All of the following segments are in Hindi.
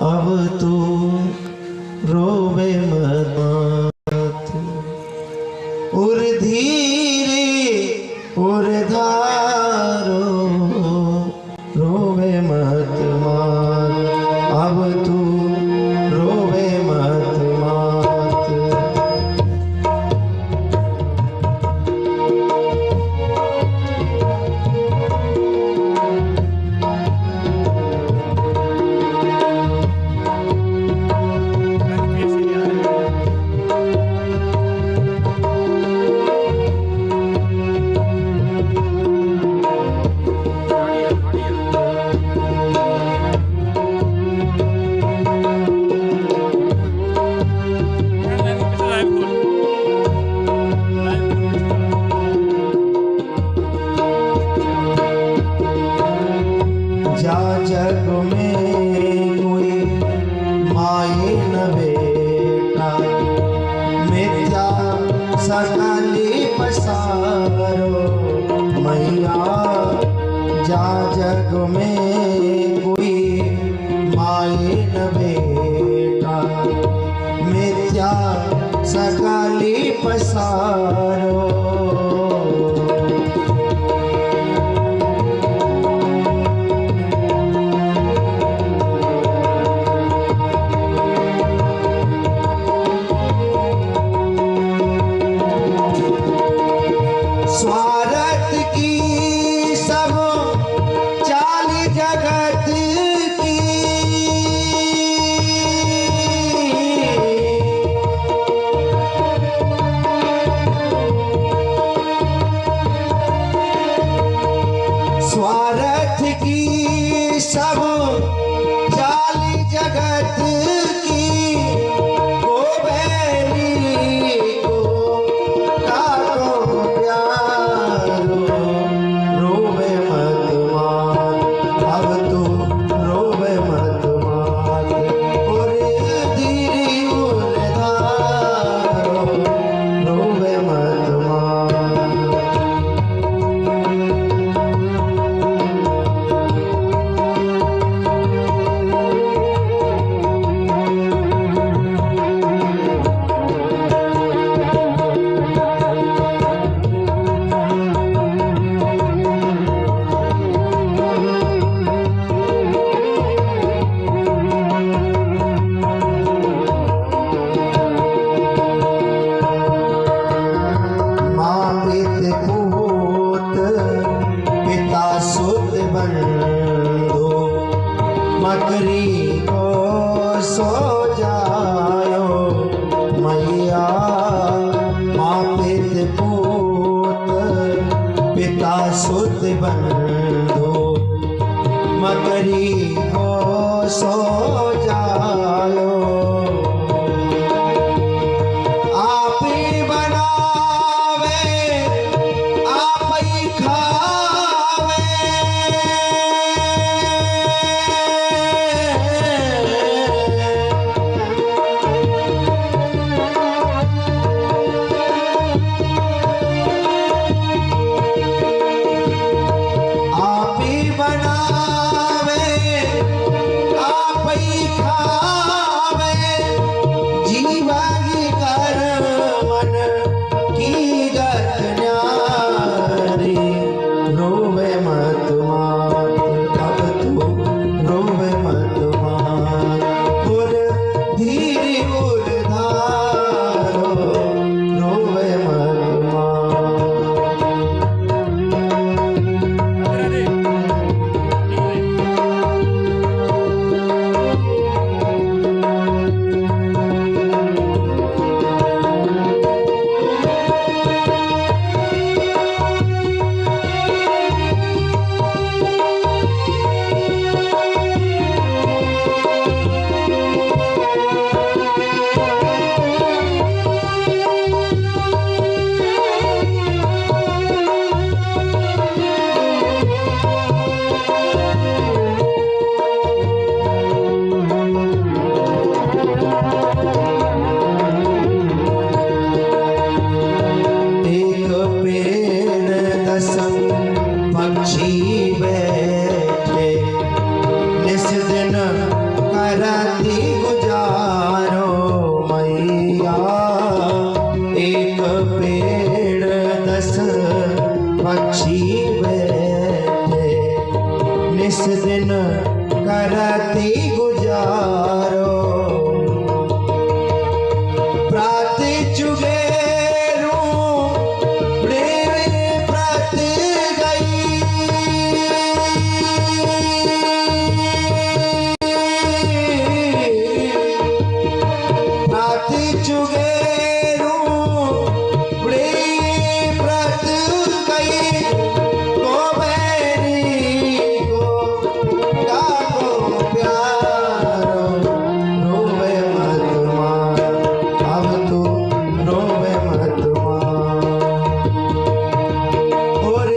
अब तू रोवे मत उर धीरे उर धारो रोवे मत मात अब तू रोवे मत मात। जा जग में कोई माए न बेटा मिथ्या सकली पसारो मैया। जा जग में कोई माए न बेटा मिथ्या सकली पसारो। स्वार्थ की सब चाल जगत की स्वार्थ की सब चाल जगत की को बैरी को काटो प्यारो रोवे मत मात अब तू रोवे मत मात उर धीरे उर धारो रोवे मत मात। पिता सुत बंधु मकरी को सो जायो मैया। माँ पित पूत पिता सुत बंधु मकरी को सो जायो। आप ही बनावे आप ही खावे आप ही बनावे आप ही करती गुजारो प्राति चुगेरू प्रेम प्रति गई प्राति चुगेरू प्रेम प्रति गई को मेरी को काको प्यारो रोवे मत मां अब तू रोवे मत मां और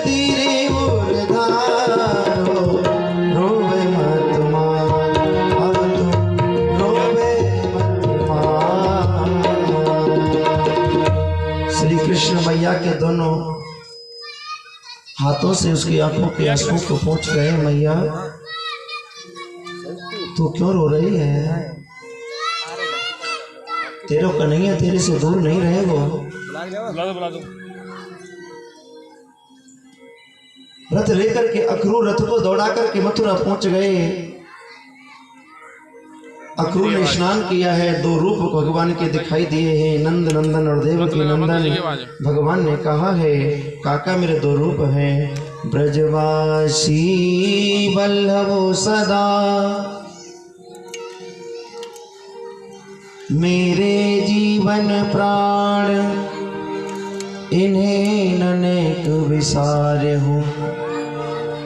धीरे उधारो रोवे मत मां अब तू रोवे मत श्री कृष्ण मैया के दोनों हाथों से उसकी आंखों के आंसू को पोंछ गए। मैया तू क्यों रो रही है? तेरे कन्हैया तेरे से दूर नहीं रहेगा। रथ लेकर के अक्रूर रथ को दौड़ा करके मथुरा पहुंच गए। अक्रूर ने स्नान किया है। दो रूप भगवान के दिखाई दिए हैं, नंद नंदन और देवकी नंदन। भगवान ने कहा है काका मेरे दो रूप हैं, ब्रजवासी वल्लभो सदा मेरे जीवन प्राण इन्हें ननेक विसार हूँ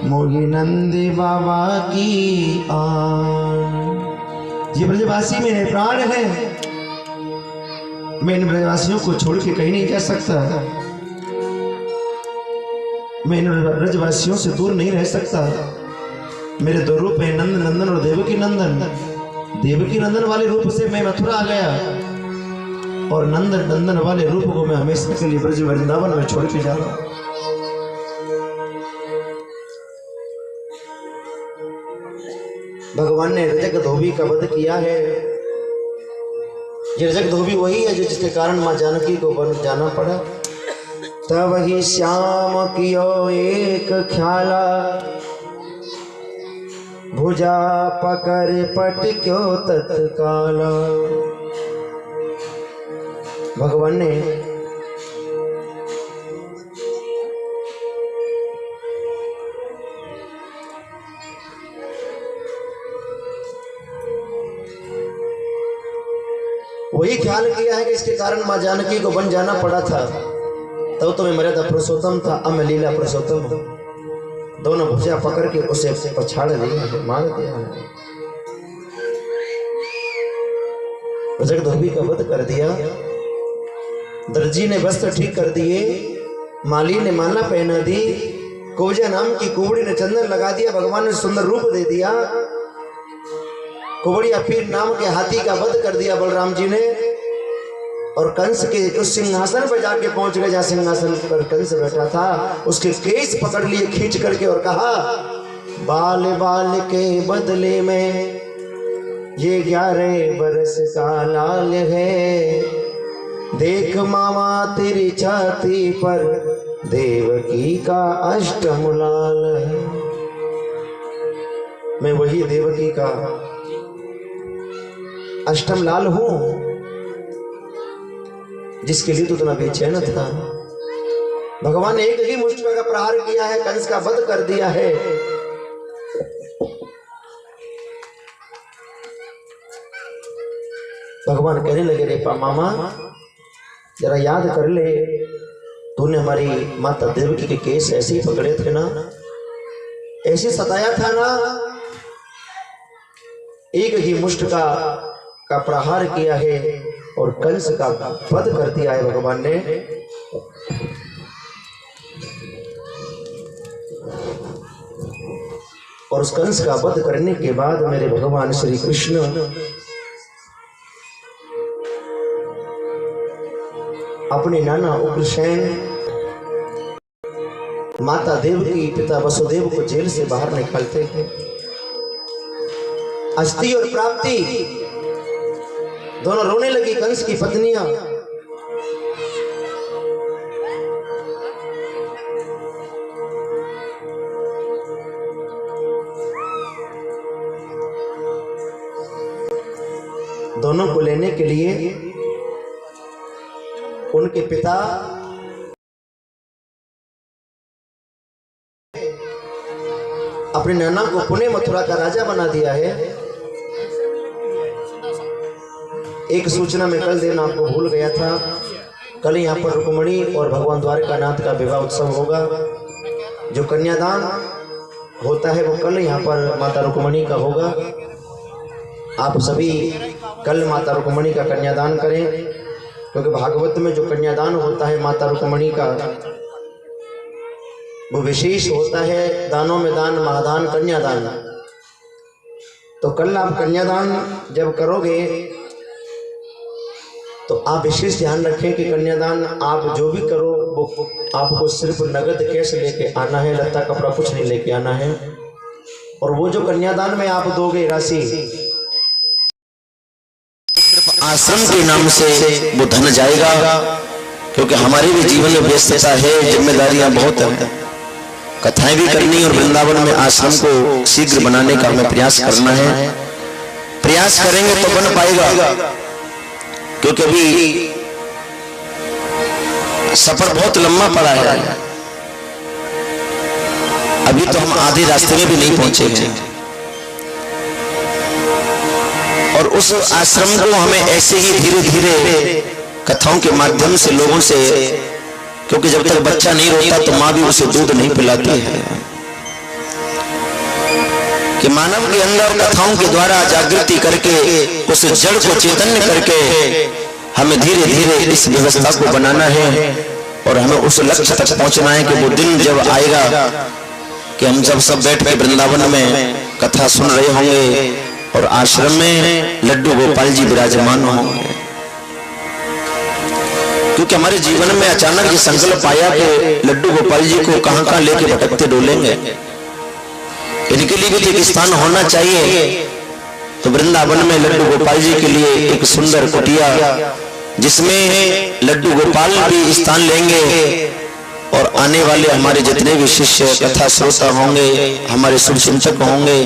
मोगी नंद बाबा की आन। ये ब्रजवासी मेरे प्राण हैं, मैं इन ब्रजवासियों को छोड़ के कहीं नहीं जा सकता। मैं इन ब्रजवासियों से दूर नहीं रह सकता। मेरे दो रूप हैं, नंद नंदन और देवकी नंदन। देवकी नंदन वाले रूप से मैं मथुरा आ गया और नंद नंदन वाले रूप को मैं हमेशा के लिए ब्रज वृंदावन में छोड़ के जा रहा हूं। भगवान ने रजक धोबी का वध किया है। ये रजक धोबी वही है जो जिसके कारण मां जानकी को वन जाना पड़ा। तब ही श्याम कियो एक ख्याला भुजा पकड़ पट क्यों तत्काल। भगवान ने वही ख्याल किया है कि इसके कारण मां जानकी को वन जाना पड़ा था। तब तो मैं मर्यादा पुरुषोत्तम था, अब मैं लीला पुरुषोत्तम हूं। दोनों भुजा पकड़ के उसे पछाड़ दिया, मार दिया। रजक धोबी का वध कर दिया। दर्जी ने वस्त्र ठीक कर दिए, माली ने माला पहना दी, कोजा नाम की कुबड़ी ने चंदन लगा दिया। भगवान ने सुंदर रूप दे दिया। कुबड़िया पीर नाम के हाथी का वध कर दिया बलराम जी ने। और कंस के उस सिंहासन पर जाके पहुंच गए जहां सिंहासन पर कंस बैठा था। उसके केस पकड़ लिए खींच करके और कहा बाल बाल के बदले में ये 11 बरस का लाल है। देख मामा तेरी छाती पर देवकी का अष्टम लाल है। मैं वही देवकी का अष्टम लाल हूं। जिसके लिए तो इतना बेचैन था। भगवान ने एक ही मुष्टि का प्रहार किया है, कंस का वध कर दिया है। भगवान कहने लगे, रे मामा जरा याद कर ले, तूने हमारी माता देवकी के केस ऐसे ही पकड़े थे ना, ऐसे सताया था ना। एक ही मुष्ट का प्रहार किया है और कंस का वध कर दिया है भगवान ने। और उस कंस का वध करने के बाद मेरे भगवान श्री कृष्ण अपने नाना उग्रसेन, माता देवकी, पिता वसुदेव को जेल से बाहर निकालते थे। अस्थि और प्राप्ति दोनों रोने लगी। कंस की पत्नियां दोनों को लेने के लिए उनके पिता अपने नाना को पुणे मथुरा का राजा बना दिया है। एक सूचना में कल देना आपको भूल गया था, कल यहाँ पर रुक्मणी और भगवान द्वारकानाथ का विवाह उत्सव होगा। जो कन्यादान होता है वो कल यहाँ पर माता रुक्मणी का होगा। आप सभी कल माता रुक्मणी का कन्यादान करें, क्योंकि भागवत में जो कन्यादान होता है माता रुक्मणी का वो विशेष होता है। दानों में दान, महादान, कन्यादान। तो कल आप कन्यादान जब करोगे तो आप विशेष ध्यान रखें कि कन्यादान आप जो भी करो वो आपको सिर्फ नगद कैश लेके आना है, लत्ता कपड़ा कुछ नहीं लेके आना है। और वो जो कन्यादान में आप दोगे राशि, आश्रम के नाम से वो धन जाएगा, क्योंकि हमारे भी जीवन में व्यस्तता है, जिम्मेदारियां बहुत हैं, कथाएं भी करनी और वृंदावन में आश्रम को शीघ्र बनाने का हमें प्रयास करना है। प्रयास करेंगे तो बन पाएगा, क्योंकि अभी सफर बहुत लंबा पड़ा है। अभी तो हम आधे रास्ते में भी नहीं पहुंचे हैं। और उस आश्रम को हमें ऐसे ही धीरे धीरे कथाओं के माध्यम से लोगों से, क्योंकि जब तक बच्चा नहीं रोता तो माँ भी उसे दूध नहीं पिलाती है, कि मानव के अंदर कथाओं के द्वारा जागृति करके उस जड़ को चैतन्य करके हमें धीरे धीरे इस व्यवस्था को बनाना है। और हमें उस लक्ष्य तक पहुंचना है कि वो दिन जब आएगा कि हम जब सब बैठ के वृंदावन में कथा सुन रहे होंगे और आश्रम में लड्डू गोपाल जी विराजमान होंगे। क्योंकि हमारे जीवन में अचानक ये संकल्प आया कि लड्डू गोपाल जी को कहां कहां लेके भटकते डोलेंगे, इनके लिए भी एक स्थान होना चाहिए। तो वृंदावन में लड्डू गोपाल जी के लिए एक सुंदर कुटिया, जिसमें लड्डू गोपाल भी स्थान लेंगे और आने वाले हमारे जितने भी शिष्य कथा श्रोता होंगे, हमारे शुभचिंतक होंगे,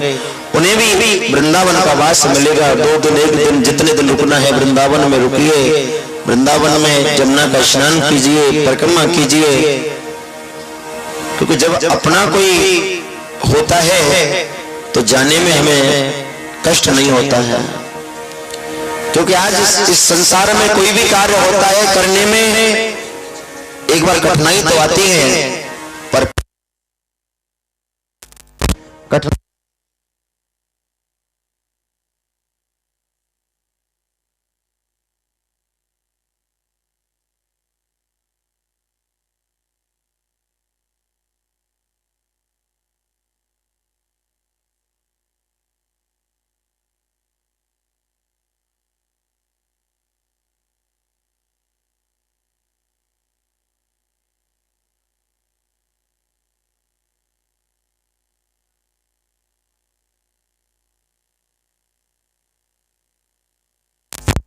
उन्हें भी वृंदावन का वास मिलेगा। 2 दिन 1 दिन जितने दिन रुकना है वृंदावन में रुकिए, वृंदावन में जमुना का स्नान कीजिए, परिक्रमा कीजिए। क्योंकि जब अपना कोई होता है तो जाने में हमें कष्ट नहीं होता है। क्योंकि आज इस संसार में कोई भी कार्य होता है, करने में एक बार कठिनाई तो आती है, पर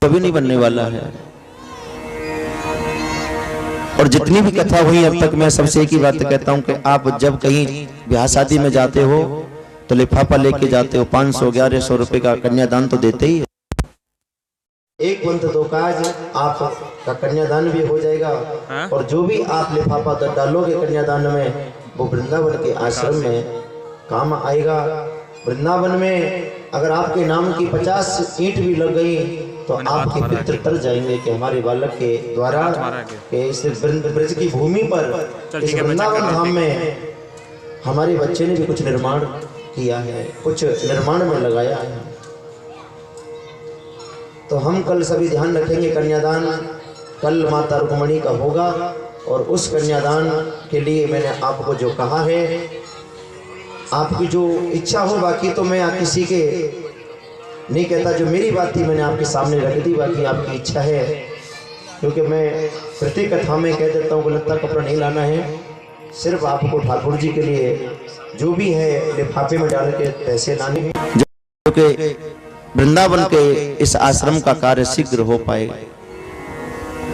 कभी नहीं बनने वाला है। और जितनी भी कथा हुई अब तक, मैं सबसे एक ही बात कहता हूं कि आप जब कहीं ब्याह शादी में जाते हो तो लिफाफा लेके जाते हो, 500 1100 रुपए का कन्यादान तो देते ही एक पंथ दो काज, आपका कन्यादान भी हो जाएगा और जो भी आप लिफाफा डालोगे कन्यादान में वो वृंदावन के आश्रम में काम आएगा। वृंदावन में अगर आपके नाम की 50 ईंट भी लग गई तो आपके पितृ तर जाएंगे कि हमारे बालक के द्वारा इस ब्रज की भूमि पर इस वृंदावन धाम में हमारे बच्चे ने भी कुछ निर्माण किया है, कुछ निर्माण में लगाया है। तो हम कल सभी ध्यान रखेंगे, कन्यादान कल माता रुक्मणी का होगा और उस कन्यादान के लिए मैंने आपको जो कहा है, आपकी जो इच्छा हो, बाकी तो मैं किसी के नहीं कहता, जो मेरी बात थी मैंने आपके सामने रख दी, बाकी आपकी इच्छा है। क्योंकि मैं प्रत्येक कथा में कह देता हूँ कि लत्ता कपड़ा नहीं लाना है, सिर्फ आपको ठाकुर जी के लिए जो भी है लिफाफे में डाल के पैसे लाने हैं, जो कि वृंदावन के इस आश्रम का कार्य शीघ्र हो पाएगा।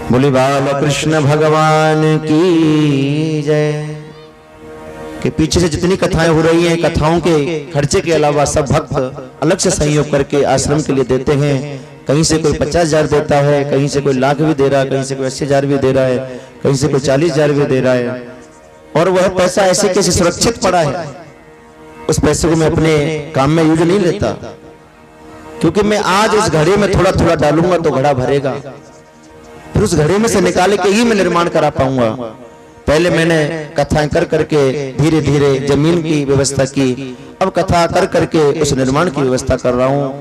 बोली बाल कृष्ण भगवान की जय। के पीछे से जितनी कथाएं हो रही हैं, कथाओं के खर्चे के अलावा सब भक्त अलग से सहयोग करके आश्रम के लिए देते हैं। कहीं से कोई 50,000 देता है, कहीं से कोई लाख भी दे रहा है, कहीं से कोई 80,000 भी दे रहा है, कहीं से कोई 40,000 भी दे रहा है। और वह पैसा ऐसे कैसे सुरक्षित पड़ा है, उस पैसे को मैं अपने काम में यूज नहीं लेता, क्योंकि मैं आज इस घड़े में थोड़ा थोड़ा डालूंगा तो घड़ा भरेगा, फिर उस घड़े में से निकाल के ही मैं निर्माण करा पाऊंगा। पहले मैंने कथाएं कर करके धीरे धीरे जमीन की व्यवस्था की, अब कथा कर करके उस निर्माण की व्यवस्था कर रहा हूं,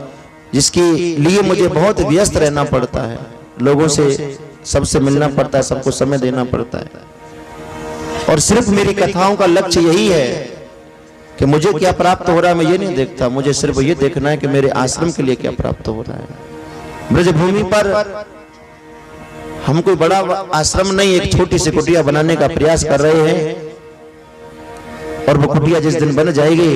जिसके लिए मुझे बहुत व्यस्त रहना पड़ता है, लोगों से सबसे मिलना पड़ता है, सबको समय देना पड़ता है। और सिर्फ मेरी कथाओं का लक्ष्य यही है कि मुझे क्या प्राप्त हो रहा है मैं ये नहीं देखता, मुझे सिर्फ ये देखना है कि मेरे आश्रम के लिए क्या प्राप्त हो रहा है। ब्रजभूमि पर हम कोई बड़ा आश्रम नहीं, एक छोटी सी कुटिया बनाने का प्रयास कर रहे हैं, और वो कुटिया जिस दिन बन जाएगी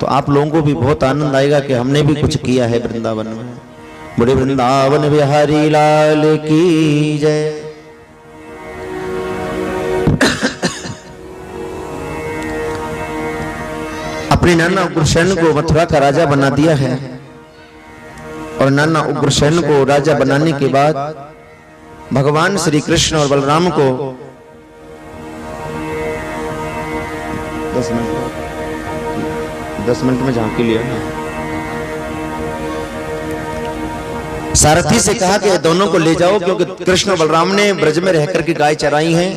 तो आप लोगों को भी बहुत आनंद आएगा कि हमने भी कुछ किया है वृंदावन में। बड़े वृंदावन बिहारी लाल की जय। अपने नाना उग्रसेन को मथुरा का राजा बना दिया है, और नाना उग्रसेन को राजा बनाने के बाद भगवान श्री कृष्ण और बलराम को 10 मिनट में झांकी लिया, सारथी से कहा कि दोनों को ले जाओ, क्योंकि कृष्ण और बलराम ने ब्रज में रहकर के गाय चराई हैं,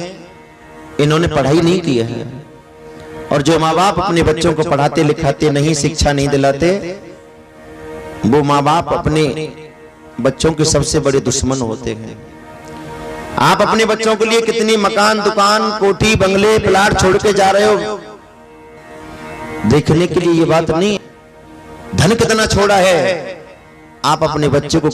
इन्होंने पढ़ाई नहीं की है। और जो माँ बाप अपने बच्चों को पढ़ाते लिखाते नहीं, शिक्षा नहीं दिलाते, वो माँ बाप अपने बच्चों के सबसे बड़े दुश्मन होते हैं। आप अपने बच्चों के लिए कितनी मकान, दुकान, कोठी, बंगले, प्लाट छोड़ के जा रहे हो, देखने के लिए ये बात नहीं, धन कितना छोड़ा है। आप अपने बच्चे को